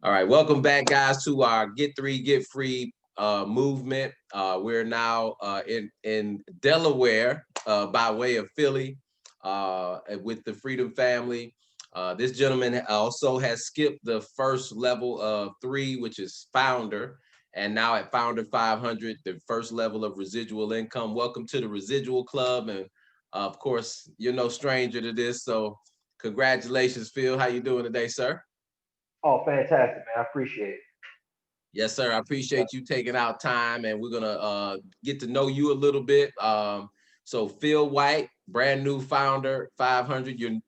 All right, welcome back, guys, to our Get Three, Get Free movement. We're now in Delaware by way of Philly with the Freedom Family. This gentleman also has skipped the first level of 3, which is founder, and now at Founder 500, the first level of residual income. Welcome to the Residual Club, and of course, you're no stranger to this, so congratulations, Phil. How you doing today, sir? Oh, fantastic, man. I appreciate it. Yes, sir. I appreciate you taking out time, and we're gonna get to know you a little bit. So Phil White, brand new founder, 500. You've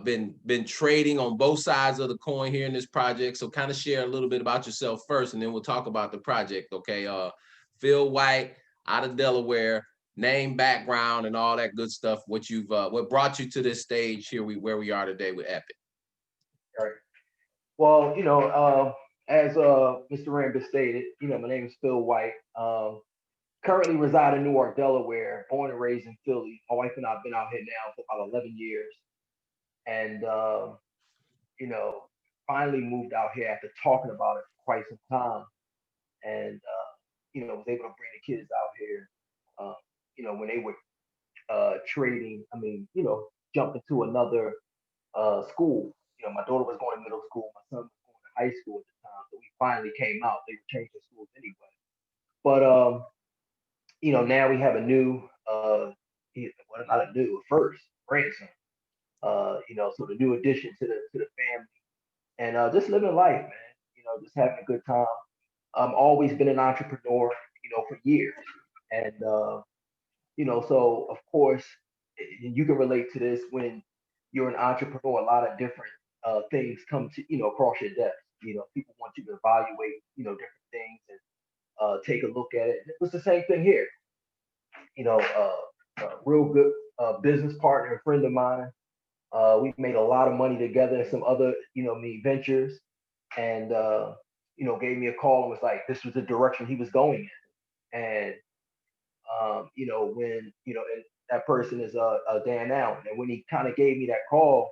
been trading on both sides of the coin here in this project. So kind of share a little bit about yourself first, and then we'll talk about the project. Okay. Phil White, out of Delaware, name, background, and all that good stuff. What brought you to this stage here? Where we are today with Epic. All right. Well, as Mr. Rambis stated, my name is Phil White. Currently reside in Newark, Delaware. Born and raised in Philly. My wife and I have been out here now for about 11 years, and you know, finally moved out here after talking about it for quite some time, and was able to bring the kids out here. Uh, when they were trading, jumping to another school. My daughter was going to middle school, my son was going to high school at the time. So we finally came out. They were changing schools anyway. But now we have a new, well, not a new, a first grandson. So the new addition to the family, and just living life, man. Just having a good time. Always been an entrepreneur, for years, and so of course you can relate to this when you're an entrepreneur. A lot of different things come to across your desk. People want you to evaluate different things and take a look at it. And it was the same thing here. A real good business partner, a friend of mine. We made a lot of money together in some other ventures, and gave me a call and was like, this was the direction he was going in. And when and that person is Dan Allen, and when he kind of gave me that call,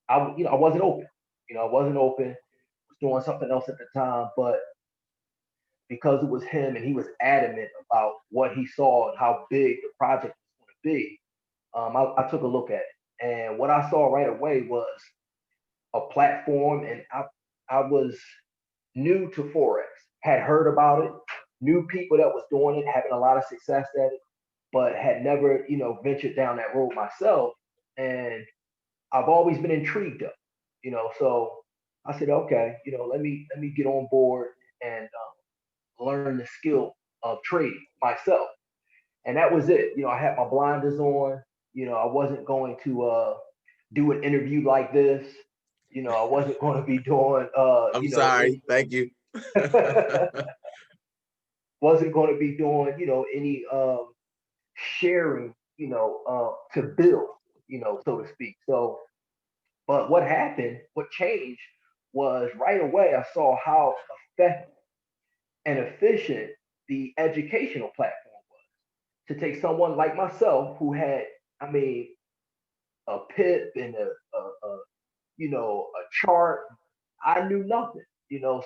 I wasn't open. I wasn't open. Was doing something else at the time, but because it was him and he was adamant about what he saw and how big the project was going to be, I took a look at it, and what I saw right away was a platform, and I was new to forex, had heard about it, knew people that was doing it, having a lot of success at it, but had never, ventured down that road myself. And I've always been intrigued of, so I said, okay, let me get on board and learn the skill of trading myself. And that was it. I had my blinders on. I wasn't going to do an interview like this. I wasn't going to be doing, I'm sorry. Thank you. wasn't going to be doing, any sharing, to build, so to speak. So, but what happened, what changed was right away I saw how effective and efficient the educational platform was to take someone like myself who had, I mean, a pip and a chart. I knew nothing,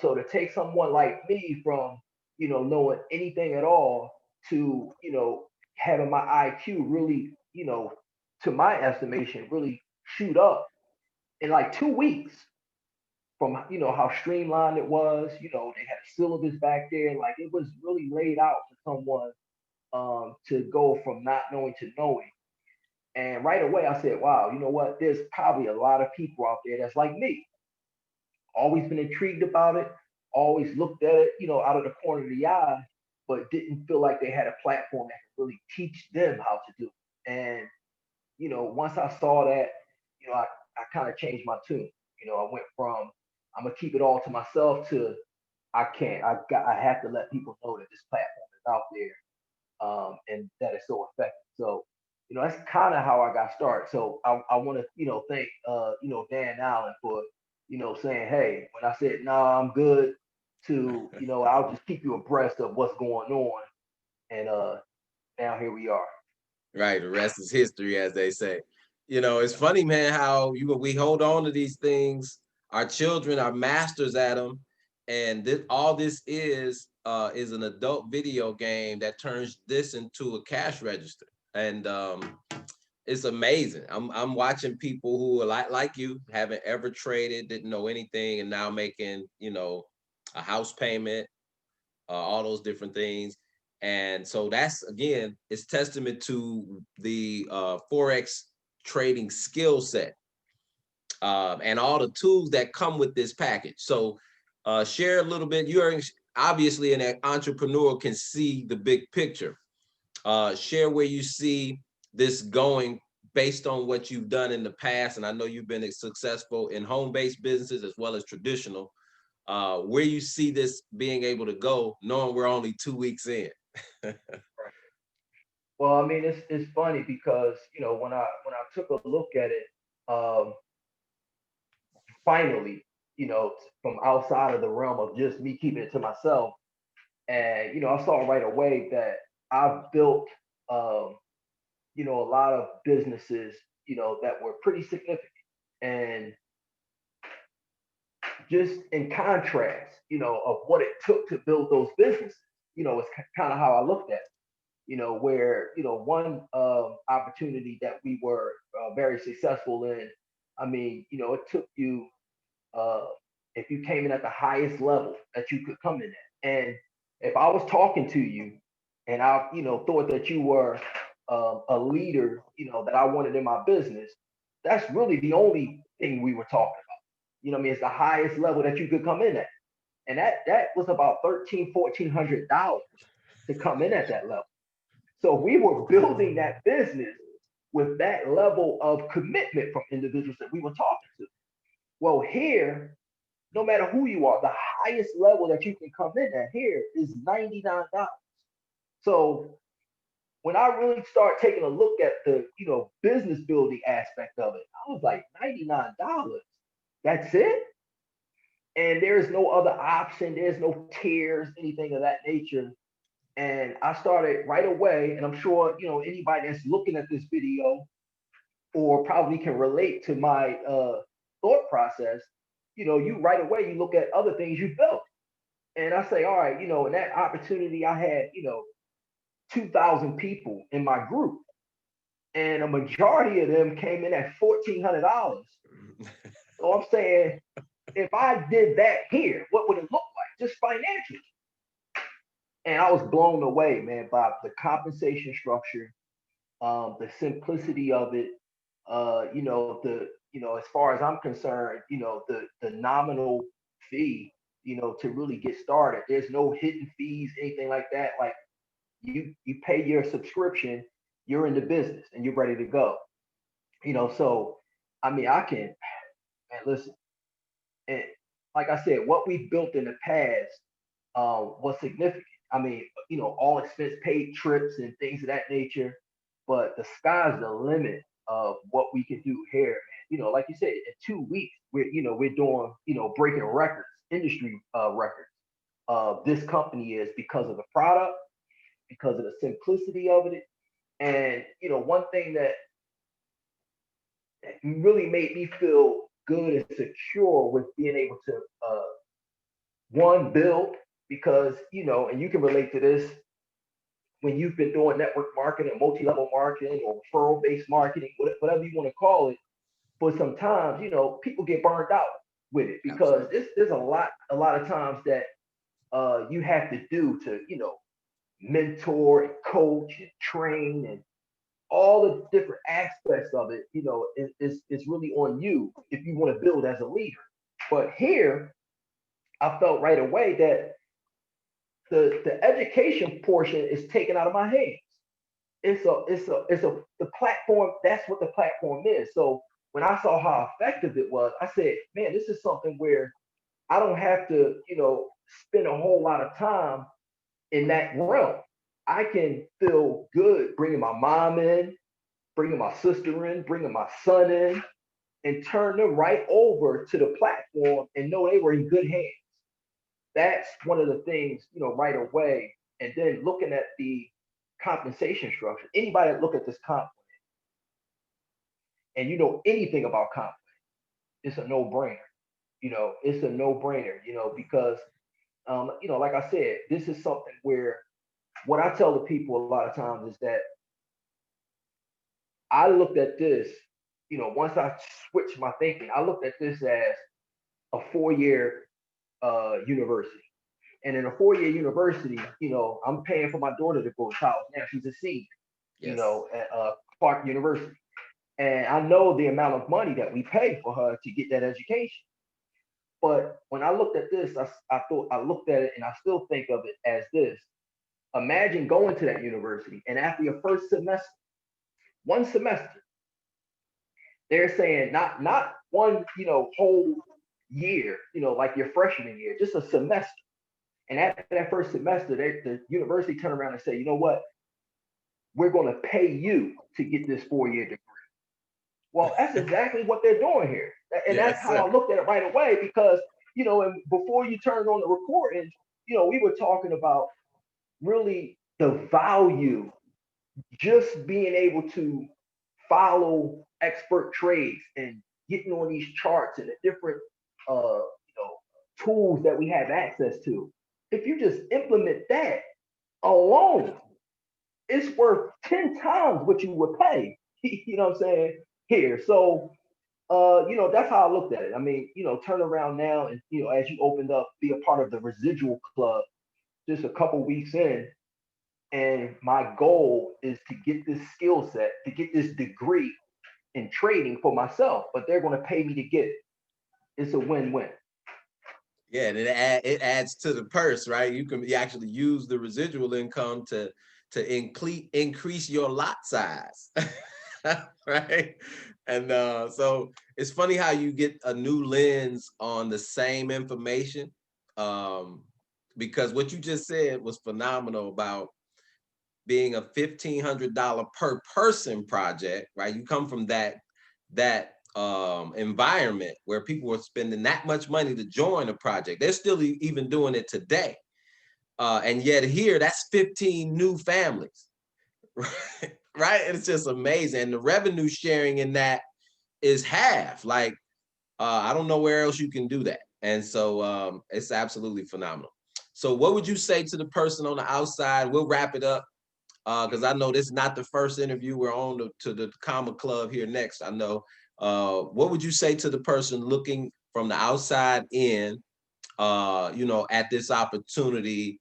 so to take someone like me from, knowing anything at all to, having my IQ really, to my estimation, really shoot up in like 2 weeks from, how streamlined it was. They had a syllabus back there. Like it was really laid out for someone to go from not knowing to knowing. And right away I said, wow, you know what? There's probably a lot of people out there that's like me. Always been intrigued about it, always looked at it, out of the corner of the eye, but didn't feel like they had a platform that could really teach them how to do it. And, once I saw that, I kind of changed my tune. I went from I'm gonna keep it all to myself to I can't. I have to let people know that this platform is out there, and that it's so effective. So, that's kind of how I got started. So I want to, thank, Dan Allen for, saying, hey, when I said, no, nah, I'm good to, I'll just keep you abreast of what's going on. And now here we are. Right. The rest is history, as they say. It's funny, man, how we hold on to these things Our children are masters at them, and all this is an adult video game that turns this into a cash register, and it's amazing. I'm watching people who are like you, haven't ever traded, didn't know anything, and now making a house payment, all those different things. And so that's again, it's testament to the forex trading skill set, and all the tools that come with this package. So share a little bit. You're obviously an entrepreneur, can see the big picture. Share where you see this going based on what you've done in the past. And I know you've been successful in home-based businesses as well as traditional. Where you see this being able to go, knowing we're only 2 weeks in. Well, I mean, it's funny because when I took a look at it, um, finally, from outside of the realm of just me keeping it to myself, and I saw right away that I've built, um, a lot of businesses, that were pretty significant, and just in contrast, of what it took to build those businesses, it's kind of how I looked at it. Where one opportunity that we were very successful in. I mean, it took you, uh, if you came in at the highest level that you could come in at, and if I was talking to you, and I, thought that you were a leader, that I wanted in my business, that's really the only thing we were talking about. What I mean, it's the highest level that you could come in at, and that was about 1,400 $1,400 to come in at that level. So we were building that business with that level of commitment from individuals that we were talking to. Well, here, no matter who you are, the highest level that you can come in at here is $99. So when I really start taking a look at the, business building aspect of it, I was like, $99. That's it? And there's no other option, there's no tiers, anything of that nature. And I started right away, and I'm sure anybody that's looking at this video or probably can relate to my thought process. You right away you look at other things you built, and I say, all right, in that opportunity I had 2,000 people in my group, and a majority of them came in at $1,400. So I'm saying, if I did that here, what would it look like, just financially? And I was blown away, man, by the compensation structure, the simplicity of it. As far as I'm concerned, the nominal fee, to really get started. There's no hidden fees, anything like that. Like you pay your subscription, you're in the business and you're ready to go. So I mean, I can, man, listen, and like I said, what we built in the past was significant. I mean, all expense paid trips and things of that nature. But the sky's the limit of what we can do here, man. Like you said, in 2 weeks, we're doing, breaking records, industry records. This company is because of the product, because of the simplicity of it. And one thing that really made me feel good and secure with being able to one build, because and you can relate to this when you've been doing network marketing, multi-level marketing, or referral-based marketing, whatever you want to call it, for some times, people get burned out with it, because Absolutely. there's a lot of times that you have to do to, mentor and coach and train, and all the different aspects of it, it's really on you if you want to build as a leader. But here, I felt right away that the education portion is taken out of my hands. It's a the platform. That's what the platform is. So when I saw how effective it was, I said, man, this is something where I don't have to, spend a whole lot of time in that realm. I can feel good bringing my mom in, bringing my sister in, bringing my son in, and turn them right over to the platform and know they were in good hands. That's one of the things, right away. And then looking at the compensation structure, anybody that look at this comp and you know anything about comp, it's a no-brainer. It's a no-brainer, because like I said, this is something where what I tell the people a lot of times is that I looked at this, once I switched my thinking, I looked at this as a 4-year university. And in a 4-year university, I'm paying for my daughter to go to college. Now she's a senior, Yes. at Clark University. And I know the amount of money that we pay for her to get that education. But when I looked at this, I looked at it and I still think of it as this. Imagine going to that university and after your first semester, one semester, they're saying not one, whole year, like your freshman year, just a semester. And after that first semester, the university turn around and say, you know what? We're going to pay you to get this 4-year degree. Well, that's exactly what they're doing here. And that's Yes, how sir. I looked at it right away because, and before you turned on the recording, we were talking about really the value, just being able to follow expert trades and getting on these charts and the different tools that we have access to. If you just implement that alone, it's worth 10 times what you would pay. You know what I'm saying? Here. So that's how I looked at it. I mean, turn around now and as you opened up, be a part of the residual club just a couple weeks in. And my goal is to get this skill set, to get this degree in trading for myself, but they're going to pay me to get it. It's a win-win. Yeah, and it adds to the purse, right? You actually use the residual income to increase your lot size, right? And so it's funny how you get a new lens on the same information, um, because what you just said was phenomenal about being a $1,500 per person project, right? You come from that environment where people were spending that much money to join a project. They're still even doing it today. And yet here, that's 15 new families, right? Right? And it's just amazing. And the revenue sharing in that is half. Like, I don't know where else you can do that. And so it's absolutely phenomenal. So what would you say to the person on the outside? We'll wrap it up because I know this is not the first interview. We're on to the Comma Club here next. I know. What would you say to the person looking from the outside in, at this opportunity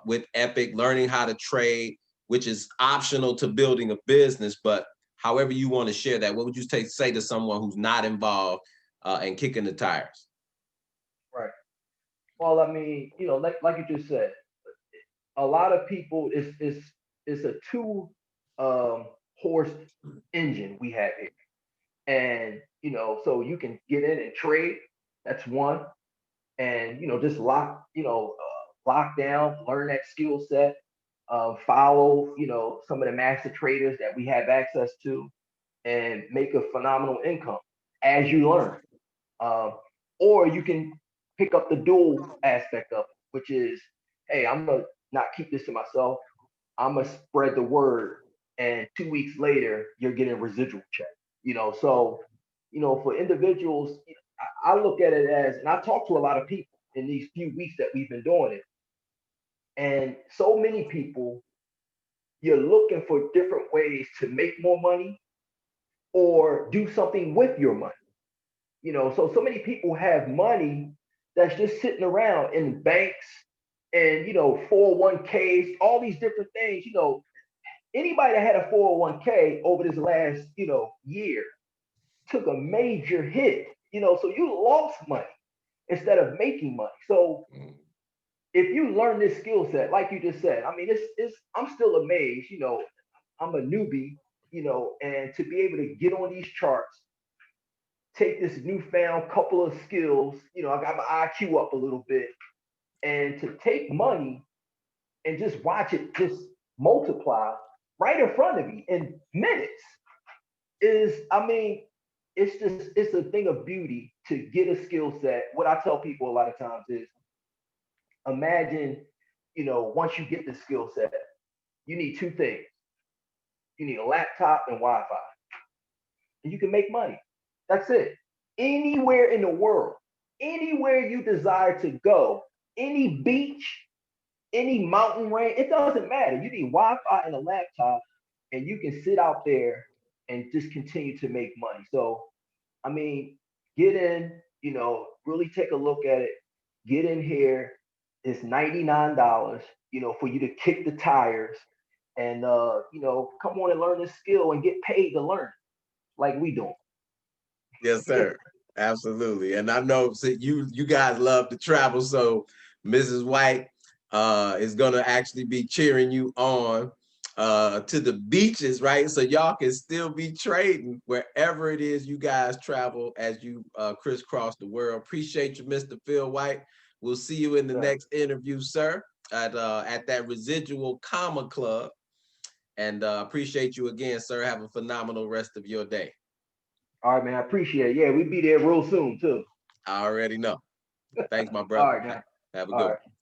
with Epic, learning how to trade, which is optional to building a business, but however you want to share that, what would you say to someone who's not involved and kicking the tires? Right. Well, I mean, like you just said, a lot of people it's a two um horse engine we have here. And so you can get in and trade. That's one. And just lock down, learn that skill set, follow some of the master traders that we have access to, and make a phenomenal income as you learn. Um, or you can pick up the dual aspect of it, which is, hey, I'm gonna not keep this to myself. I'm gonna spread the word, and 2 weeks later, you're getting residual check. So for individuals, I look at it as, and I talk to a lot of people in these few weeks that we've been doing it, and so many people, you're looking for different ways to make more money or do something with your money. So many people have money that's just sitting around in banks and 401ks, all these different things. Anybody that had a 401k over this last year took a major hit. So you lost money instead of making money. So Mm. if you learn this skill set, like you just said, I mean, it's I'm still amazed. I'm a newbie, and to be able to get on these charts, take this newfound couple of skills, I got my IQ up a little bit, and to take money and just watch it just multiply right in front of you in minutes is, I mean, it's a thing of beauty to get a skill set. What I tell people a lot of times is, imagine, once you get the skill set, you need two things. You need a laptop and Wi-Fi, and you can make money. That's it. Anywhere in the world. anywhere you desire to go, any beach, any mountain range, it doesn't matter. You need Wi-Fi and a laptop, and you can sit out there and just continue to make money. So, I mean, get in, really take a look at it. Get in here. It's $99, for you to kick the tires and come on and learn this skill and get paid to learn like we doing. Yes, sir. Absolutely. And I know you guys love to travel, so Mrs. White is gonna actually be cheering you on to the beaches, right? So y'all can still be trading wherever it is you guys travel as you crisscross the world. Appreciate you, Mr. Phil White. We'll see you in the Sure. next interview, sir, at that Residual Comma Club. And appreciate you again, sir. Have a phenomenal rest of your day. All right, man. I appreciate it. Yeah, we'll be there real soon too. I already know. Thanks, my All brother. right, man. Have a All good right. one.